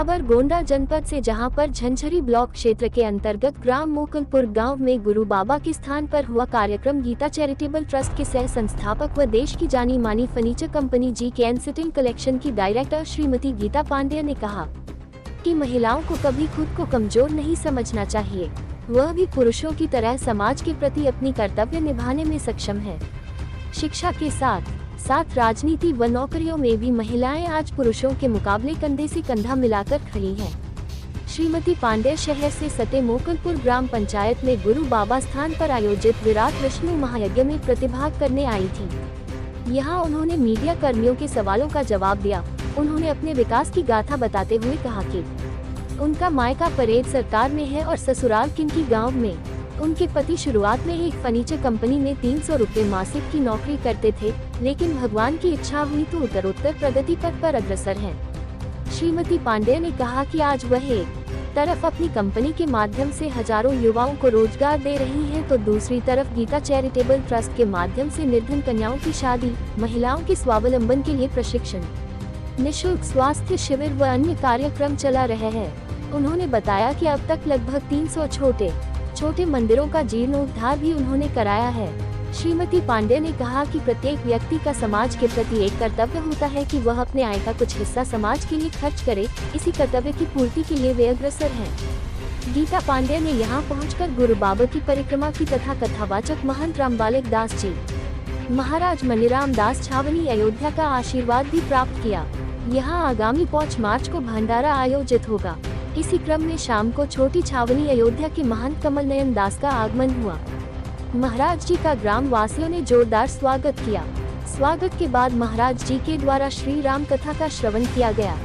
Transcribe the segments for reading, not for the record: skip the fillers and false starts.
खबर गोंडा जनपद से, जहां पर झंझरी ब्लॉक क्षेत्र के अंतर्गत ग्राम मोकलपुर गांव में गुरु बाबा के स्थान पर हुआ कार्यक्रम। गीता चैरिटेबल ट्रस्ट के सह संस्थापक व देश की जानी मानी furniture company GK sitting collection की डायरेक्टर श्रीमती गीता पांडेय ने कहा कि महिलाओं को कभी खुद को कमजोर नहीं समझना चाहिए, वह भी पुरुषों की तरह समाज के प्रति अपनी कर्तव्य निभाने में सक्षम है। शिक्षा के साथ साथ राजनीति व नौकरियों में भी महिलाएं आज पुरुषों के मुकाबले कंधे से कंधा मिलाकर खड़ी हैं। श्रीमती पांडेय शहर से सटे मोकलपुर ग्राम पंचायत में गुरु बाबा स्थान पर आयोजित विराट विष्णु महायज्ञ में प्रतिभाग करने आई थी। यहां उन्होंने मीडिया कर्मियों के सवालों का जवाब दिया। उन्होंने अपने विकास की गाथा बताते हुए कहा कि उनका मायका परेड सरकार में है और ससुराल किनकी गाँव में। उनके पति शुरुआत में एक फर्नीचर कंपनी में 300 रुपए मासिक की नौकरी करते थे, लेकिन भगवान की इच्छा हुई तो उत्तरोत्तर प्रगति पथ पर अग्रसर हैं। श्रीमती पांडेय ने कहा कि आज वह एक तरफ अपनी कंपनी के माध्यम से हजारों युवाओं को रोजगार दे रही हैं, तो दूसरी तरफ गीता चैरिटेबल ट्रस्ट के माध्यम से निर्धन कन्याओं की शादी, महिलाओं के स्वावलंबन के लिए प्रशिक्षण, निःशुल्क स्वास्थ्य शिविर व अन्य कार्यक्रम चला रहे हैं। उन्होंने बताया कि अब तक लगभग 300 छोटे मंदिरों का जीर्णोद्धार भी उन्होंने कराया है। श्रीमती पांडेय ने कहा कि प्रत्येक व्यक्ति का समाज के प्रति एक कर्तव्य होता है कि वह अपने आय का कुछ हिस्सा समाज के लिए खर्च करे। इसी कर्तव्य की पूर्ति के लिए वे अग्रसर हैं। गीता पांडेय ने यहां पहुंचकर गुरु बाबा की परिक्रमा की तथा कथावाचक महंत रामबालक दास जी, महाराज मनीराम दास छावनी अयोध्या का आशीर्वाद भी प्राप्त किया। यहाँ आगामी 5 मार्च को भंडारा आयोजित होगा। इसी क्रम में शाम को छोटी छावनी अयोध्या के महंत कमल नयन दास का आगमन हुआ। महाराज जी का ग्राम वासियों ने जोरदार स्वागत किया। स्वागत के बाद महाराज जी के द्वारा श्री राम कथा का श्रवण किया गया,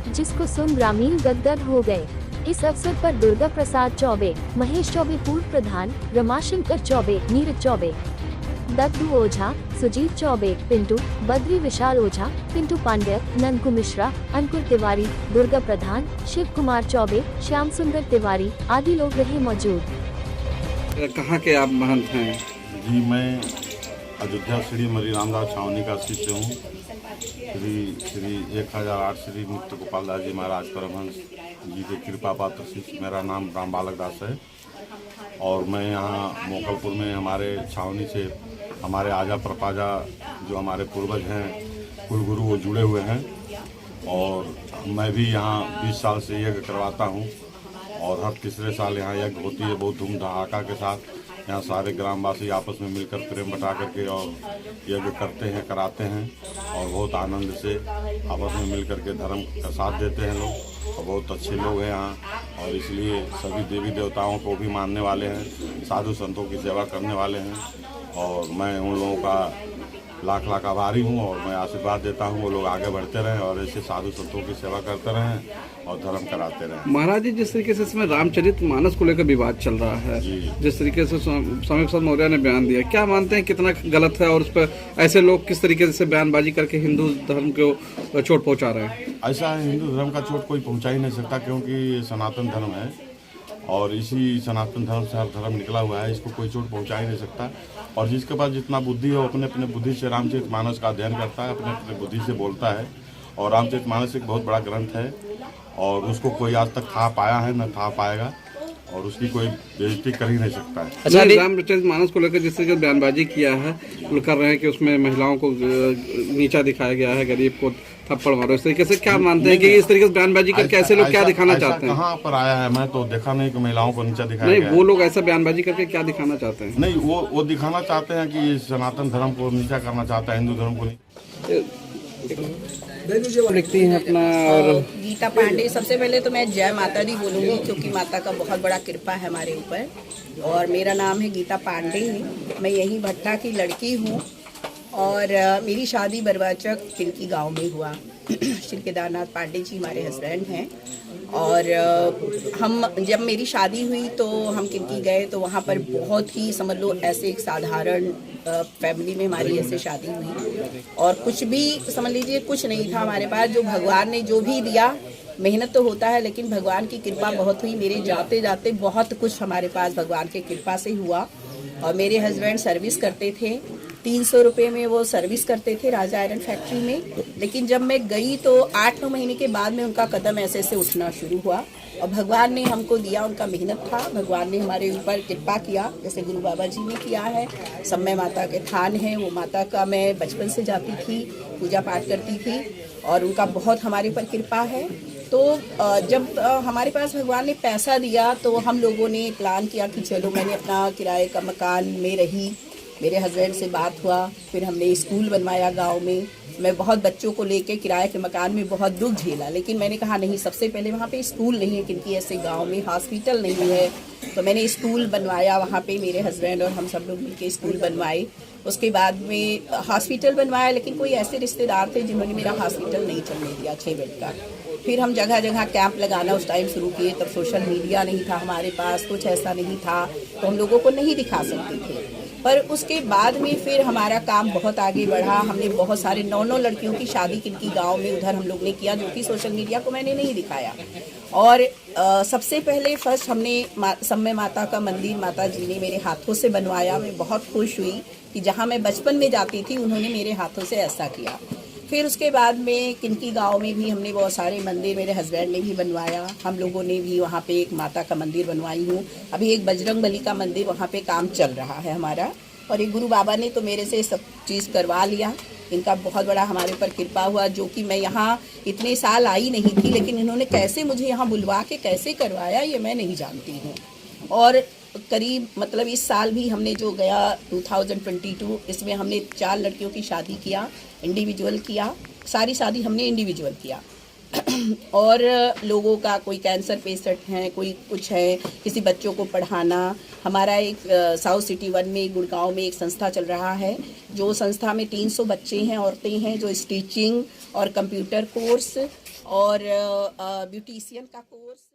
जिसको सुन ग्रामीण गदगद हो गए। इस अवसर पर दुर्गा प्रसाद चौबे, महेश चौबे पूर्व प्रधान, रमाशंकर चौबे, नीरज चौबे, दत्तू ओझा, सुजीत चौबे, पिंटू बद्री, विशाल ओझा, पिंटू पांडेय, नंदकू मिश्रा, अंकुर तिवारी, दुर्गा प्रधान, शिव कुमार चौबे, श्याम सुंदर तिवारी आदि लोग रहे मौजूद। कहाँ के आप महंत हैं? जी, मैं अयोध्या श्री मनीराम दास छावनी का शिष्य हूँ। श्री 1008 श्री मुक्त गोपाल दास जी महाराज परमहंस जी के कृपा पात्र शिष्य। मेरा नाम रामबालक दास है और मैं यहाँ मोकलपुर में हमारे छावनी से हमारे आजा प्रपाजा जो हमारे पूर्वज हैं कुलगुरु वो जुड़े हुए हैं और मैं भी यहाँ 20 साल से यज्ञ करवाता हूँ और हर तीसरे साल यहाँ यज्ञ होती है बहुत धूम धड़ाका के साथ। यहाँ सारे ग्रामवासी आपस में मिलकर प्रेम बटा करके और यज्ञ करते हैं, कराते हैं और बहुत आनंद से आपस में मिल करके धर्म का साथ देते हैं लोग और बहुत अच्छे लोग हैं यहाँ। और इसलिए सभी देवी देवताओं को भी मानने वाले हैं, साधु संतों की सेवा करने वाले हैं और मैं उन लोगों का लाख लाख आभारी हूँ और मैं आशीर्वाद देता हूँ वो लोग आगे बढ़ते रहें और ऐसे साधु संतों की सेवा करते रहें और धर्म कराते रहें। महाराज जी, जिस तरीके से इसमें रामचरित मानस को लेकर विवाद चल रहा है, जिस तरीके से स्वामी प्रसाद मौर्य ने बयान दिया, क्या मानते हैं कितना गलत है और उस पर ऐसे लोग किस तरीके से बयानबाजी करके हिंदू धर्म को चोट पहुँचा रहे हैं? ऐसा हिंदू धर्म का चोट कोई पहुँचा ही नहीं सकता क्योंकि सनातन धर्म है और इसी सनातन धर्म से हर धर्म निकला हुआ है। इसको कोई चोट पहुंचा ही नहीं सकता और जिसके पास जितना बुद्धि हो अपने अपने बुद्धि से रामचरित मानस का अध्ययन करता है, अपने अपने बुद्धि से बोलता है और रामचरित मानस एक बहुत बड़ा ग्रंथ है और उसको कोई आज तक था पाया है न था पाएगा और उसकी कोई बेइज्जती कर ही नहीं सकता है। अच्छा, रामचरित मानस को लेकर जिस तरीके बयानबाजी किया है, कर रहे हैं कि उसमें महिलाओं को नीचा दिखाया गया है, गरीब को थप्पड़ मारो, इस तरीके से क्या मानते हैं कि इस तरीके से बयानबाजी करके ऐसे लोग क्या दिखाना चाहते हैं? कहाँ पर आया है? मैं तो देखा नहीं कि महिलाओं को नीचा दिखाया नहीं, वो लोग ऐसा बयानबाजी करके क्या दिखाना चाहते हैं? नहीं, वो दिखाना चाहते हैं कि सनातन धर्म को नीचा करना चाहता है, हिंदू धर्म को नहीं। लिखती हैं अपना। और गीता पांडे, सबसे पहले तो मैं जय माता दी बोलूँगी क्योंकि माता का बहुत बड़ा कृपा है हमारे ऊपर और मेरा नाम है गीता पांडे। मैं यहीं भट्टा की लड़की हूँ और मेरी शादी बरवाचक तिनकी गांव में हुआ। श्री केदारनाथ पांडे जी हमारे हस्बैंड हैं और हम जब मेरी शादी हुई तो हम किनकी गए तो वहाँ पर बहुत ही समझ लो ऐसे एक साधारण फैमिली में हमारी ऐसे शादी हुई और कुछ भी समझ लीजिए कुछ नहीं था हमारे पास। जो भगवान ने जो भी दिया, मेहनत तो होता है लेकिन भगवान की कृपा बहुत हुई। मेरे जाते जाते बहुत कुछ हमारे पास भगवान की कृपा से हुआ और मेरे हस्बैंड सर्विस करते थे 300 रुपये में वो सर्विस करते थे राजा आयरन फैक्ट्री में। लेकिन जब मैं गई तो 8-9 महीने के बाद में उनका कदम ऐसे ऐसे उठना शुरू हुआ और भगवान ने हमको दिया, उनका मेहनत था, भगवान ने हमारे ऊपर कृपा किया, जैसे गुरु बाबा जी ने किया है। समय माता के थान है, वो माता का मैं बचपन से जाती थी, पूजा पाठ करती थी और उनका बहुत हमारे ऊपर कृपा है। तो जब हमारे पास भगवान ने पैसा दिया तो हम लोगों ने प्लान किया कि चलो, मैंने अपना किराए का मकान में रही, मेरे हस्बैंड से बात हुआ, फिर हमने स्कूल बनवाया गांव में। मैं बहुत बच्चों को लेके किराए के मकान में बहुत दुख झेला, लेकिन मैंने कहा नहीं, सबसे पहले वहाँ पे स्कूल नहीं है, क्योंकि ऐसे गांव में हॉस्पिटल नहीं है। तो मैंने स्कूल बनवाया वहाँ पे, मेरे हस्बैंड और हम सब लोग मिलके स्कूल बनवाए। उसके बाद में हॉस्पिटल बनवाया, लेकिन कोई ऐसे रिश्तेदार थे जिन्होंने मेरा हॉस्पिटल नहीं चलने दिया 6 बेड का। फिर हम जगह जगह कैंप लगाना उस टाइम शुरू किए, तब सोशल मीडिया नहीं था हमारे पास, कुछ ऐसा नहीं था, तो हम लोगों को नहीं दिखा सकते थे। पर उसके बाद में फिर हमारा काम बहुत आगे बढ़ा। हमने बहुत सारे 9-9 लड़कियों की शादी किनकी गांव में उधर हम लोग ने किया, जो कि सोशल मीडिया को मैंने नहीं दिखाया। और सबसे पहले फर्स्ट हमने समय माता का मंदिर माता जी ने मेरे हाथों से बनवाया। मैं बहुत खुश हुई कि जहां मैं बचपन में जाती थी उन्होंने मेरे हाथों से ऐसा किया। फिर उसके बाद में किनकी गांव में भी हमने बहुत सारे मंदिर, मेरे हस्बैंड ने भी बनवाया, हम लोगों ने भी वहाँ पे एक माता का मंदिर बनवाई हूँ। अभी एक बजरंग बली का मंदिर वहाँ पे काम चल रहा है हमारा। और एक गुरु बाबा ने तो मेरे से सब चीज़ करवा लिया। इनका बहुत बड़ा हमारे ऊपर कृपा हुआ, जो कि मैं यहाँ इतने साल आई नहीं थी, लेकिन इन्होंने कैसे मुझे यहाँ बुलवा के कैसे करवाया ये मैं नहीं जानती हूँ। और करीब मतलब इस साल भी हमने जो गया 2022, इसमें हमने 4 लड़कियों की शादी किया, इंडिविजुअल किया, सारी शादी हमने इंडिविजुअल किया। और लोगों का कोई कैंसर पेशेंट हैं, कोई कुछ है, किसी बच्चों को पढ़ाना। हमारा एक साउथ सिटी 1 में गुड़गांव में एक संस्था चल रहा है, जो संस्था में 300 बच्चे हैं, औरतें हैं, जो स्टिचिंग और कंप्यूटर कोर्स और ब्यूटिशियन का कोर्स